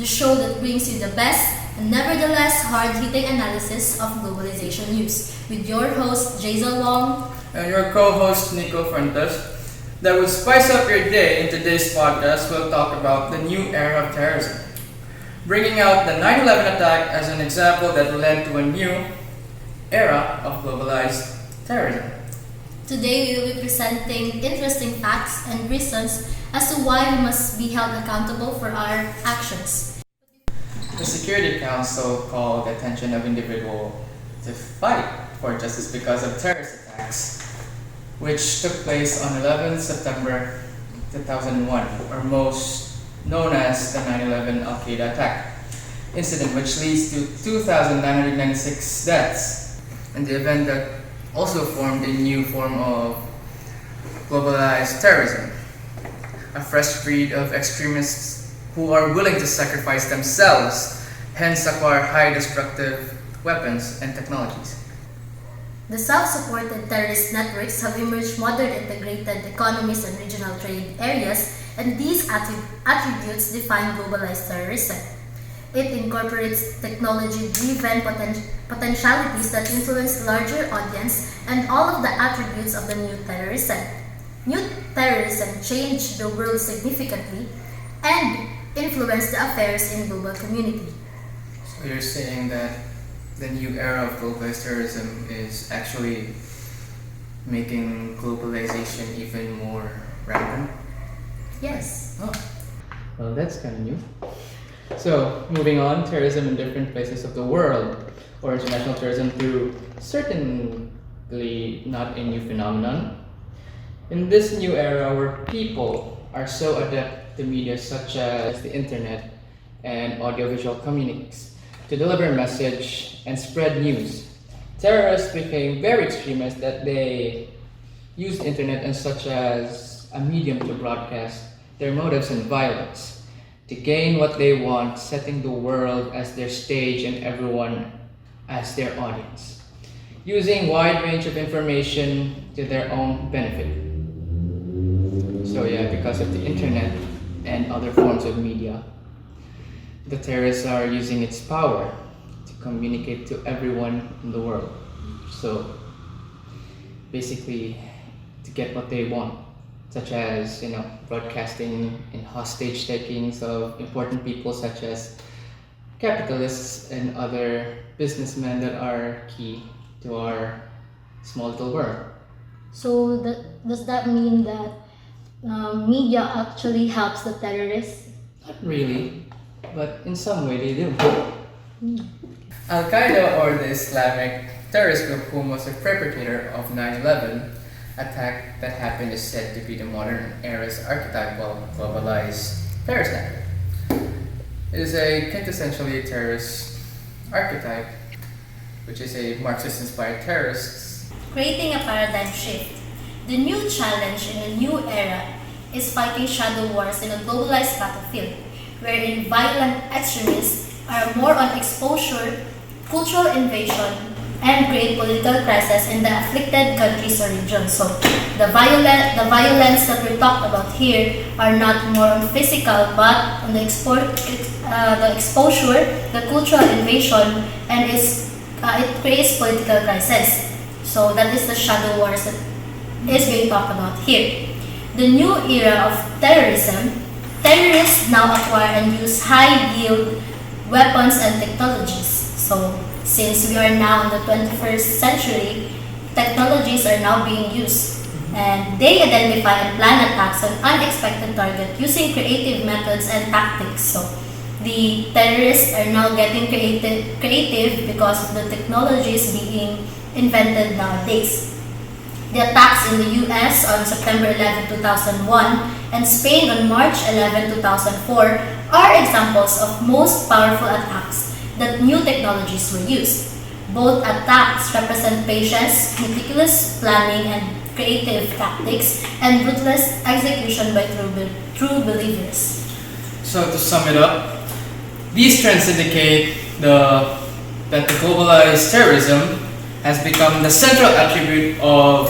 the show that brings you the best and nevertheless hard-hitting analysis of globalization news, with your host, Jazel Wong, and your co-host, Nico Fuentes. That would spice up your day. In today's podcast, we'll talk about the new era of terrorism, bringing out the 9/11 attack as an example that led to a new era of globalized terrorism. Today, we will be presenting interesting facts and reasons as to why we must be held accountable for our actions. The Security Council called the attention of individuals to fight for justice because of terrorist attacks, which took place on 11 September 2001, or most known as the 9/11 Al-Qaeda attack incident, which leads to 2,996 deaths, and the event that also formed a new form of globalized terrorism, a fresh breed of extremists who are willing to sacrifice themselves, hence acquire highly destructive weapons and technologies. The self-supported terrorist networks have emerged modern integrated economies and regional trade areas, and these attributes define globalized terrorism. It incorporates technology-driven potentialities that influence larger audience and all of the attributes of the new terrorism. New terrorism changed the world significantly and influenced the affairs in global community. So you're saying that the new era of globalized terrorism is actually making globalization even more rampant? Yes. Oh, well, that's kind of new. So, moving on, terrorism in different places of the world, or international terrorism, through certainly not a new phenomenon. In this new era where people are so adept to media such as the internet and audiovisual communiques to deliver a message and spread news, terrorists became very extremist that they used the internet and such as a medium to broadcast their motives and violence, to gain what they want, setting the world as their stage and everyone as their audience, using wide range of information to their own benefit. So yeah, because of the internet and other forms of media, the terrorists are using its power to communicate to everyone in the world. So basically to get what they want, such as, broadcasting and hostage takings of important people such as capitalists and other businessmen that are key to our small little world. So does that mean that media actually helps the terrorists? Not really, but in some way they do. Al-Qaeda, or the Islamic terrorist group whom was the perpetrator of 9/11 attack that happened, is said to be the modern era's archetypal globalized terrorist network. It is a quintessentially terrorist archetype, which is a Marxist-inspired terrorist. Creating a paradigm shift. The new challenge in a new era is fighting shadow wars in a globalized battlefield, wherein violent extremists are more on exposure, cultural invasion, and create political crisis in the afflicted countries or regions. So the violence that we talked about here are not more on physical, but on the exposure, the cultural invasion, and it creates political crisis. So that is the shadow wars that is being talked about here. The new era of terrorism, terrorists now acquire and use high-yield weapons and technologies. So since we are now in the 21st century, technologies are now being used, and they identify and plan attacks on unexpected targets using creative methods and tactics. So the terrorists are now getting creative because of the technologies being invented nowadays. The attacks in the US on September 11, 2001 and Spain on March 11, 2004 are examples of most powerful attacks that new technologies were used. Both attacks represent patience, meticulous planning, and creative tactics, and ruthless execution by true believers. So to sum it up, these trends indicate that the globalized terrorism has become the central attribute of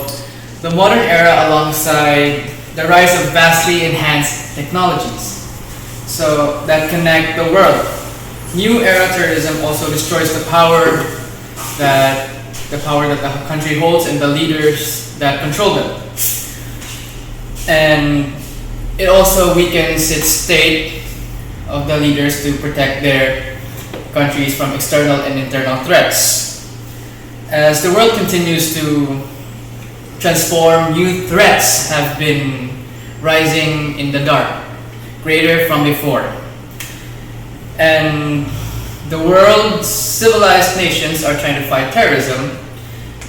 the modern era alongside the rise of vastly enhanced technologies. so that connect the world. New era terrorism also destroys the power that the country holds and the leaders that control them. And it also weakens its state of the leaders to protect their countries from external and internal threats. As the world continues to transform, new threats have been rising in the dark, greater from before. And the world's civilized nations are trying to fight terrorism,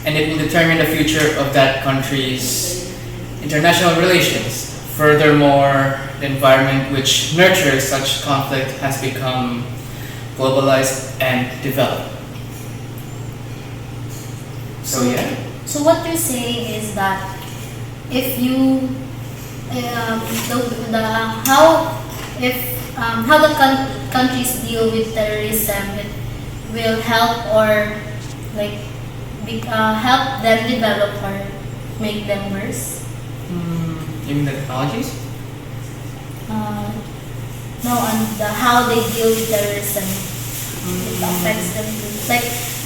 and it will determine the future of that country's international relations. Furthermore, the environment which nurtures such conflict has become globalized and developed. So yeah. So what you're saying is that if you how the countries deal with terrorism, it will help or help them develop or make them worse. You mean the technologies? No, on how they deal with terrorism. It affects them too.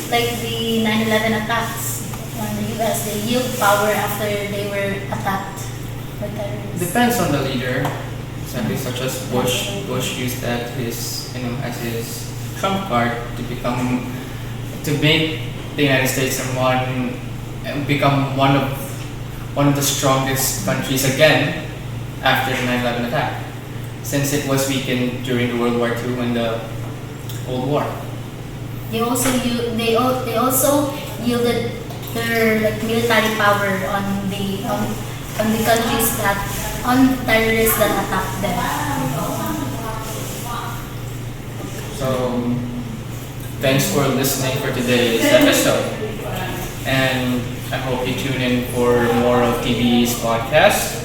Like the 9/11 attacks on the US, they yield power after they were attacked by terrorists. Depends on the leader. Exactly, such as Bush. Bush used that as his trump card to make the United States become one of the strongest countries again after the 9/11 attack, since it was weakened during the World War II and the Cold War. They also yielded their military power on the countries on terrorists that attacked them. So thanks for listening for today's episode, and I hope you tune in for more of TBE's podcast.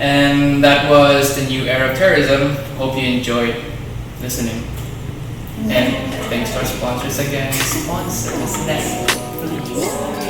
And that was the new Era of Terrorism. Hope you enjoyed listening. And thanks to our sponsors again. Sponsors next.